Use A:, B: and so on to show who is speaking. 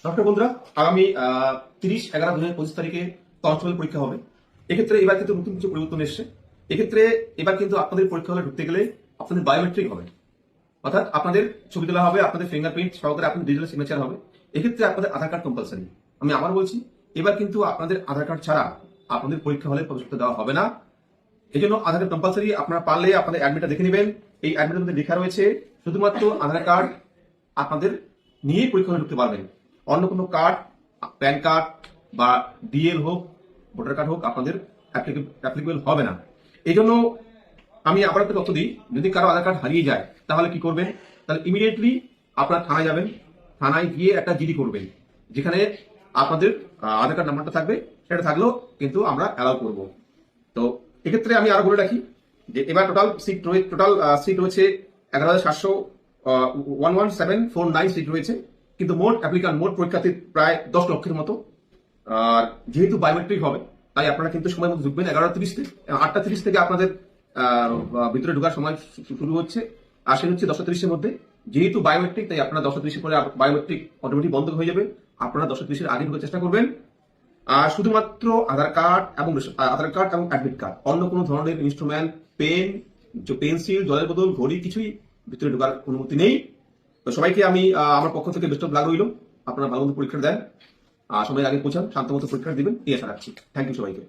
A: নমস্কার বন্ধুরা, আগামী 30/11/2025 তারিখে কনস্টেবল পরীক্ষা হবে। এক্ষেত্রে এবার কিন্তু নতুন কিছু পরিবর্তন এসছে। এক্ষেত্রে এবার কিন্তু আপনাদের পরীক্ষা হলে ঢুকতে গেলে আপনাদের বায়োমেট্রিক হবে, অর্থাৎ আপনাদের ছবি তোলা হবে, আপনাদের ফিঙ্গারপ্রিন্ট সহকারে আপনাদের ডিজিটাল সিগনেচার হবে। এক্ষেত্রে আপনাদের আধার কার্ড কম্পালসারি। আমি আবার বলছি, এবার কিন্তু আপনাদের আধার কার্ড ছাড়া আপনাদের পরীক্ষা হলে প্রবেশ করতে দেওয়া হবে না। এই জন্য আধার কার্ড কম্পালসারি। আপনারা পারলে আপনাদের অ্যাডমিটটা দেখে নেবেন। এই অ্যাডমিটের মধ্যে লেখা রয়েছে শুধুমাত্র আধার কার্ড আপনাদের নিয়েই পরীক্ষা হলে ঢুকতে পারবেন। অন্য কোনো কার্ড, প্যান কার্ড বা ডিএল হোক, ভোটার কার্ড হোক, আপনাদের অ্যাপ্লিকেবল হবে না। এই জন্য আমি আবার একটা তথ্য দিই, যদি কারো আধার কার্ড হারিয়ে যায় তাহলে কি করবেন? তাহলে ইমিডিয়েটলি আপনার থানায় যাবেন, থানায় গিয়ে একটা জিডি করবেন, যেখানে আপনাদের আধার কার্ড নাম্বারটা থাকবে। সেটা থাকলেও কিন্তু আমরা অ্যালাউ করব। তো এক্ষেত্রে আমি আরো বলে রাখি যে এবার টোটাল সিট রয়েছে 11,749 সিট রয়েছে, কিন্তু মোট পরীক্ষার্থী প্রায় 10 লক্ষের মতো। আর যেহেতু বায়োমেট্রিক হবে, তাই আপনারা কিন্তু সময় মতো ঢুকবেন। 11:30 থেকে 8:30 থেকে আপনাদের ভিতরে ঢোকার সময় শুরু হচ্ছে, আর সেটা হচ্ছে 10:30-এর মধ্যে। যেহেতু বায়োমেট্রিক, তাই আপনারা 10:30-এর পরে বায়োমেট্রিক অটোমেটিক বন্ধ হয়ে যাবে। আপনারা 10:30-এর আগে ঢোকার চেষ্টা করবেন। আর শুধুমাত্র আধার কার্ড এবং অ্যাডমিট কার্ড, অন্য কোনো ধরনের ইনস্ট্রুমেন্ট, পেন, পেন্সিল, জলের বোতল, ঘড়ি কিছুই ভিতরে ঢোকার অনুমতি নেই। তো সবাইকে আমি আমার পক্ষ থেকে বেস্ট অফ লাক রইল। আপনারা ভালো মতো পরীক্ষা দেন, সময়ের আগে পৌঁছান, শান্ত মতো পরীক্ষা দিবেন, এই আশা রাখছি। থ্যাংক ইউ সবাইকে।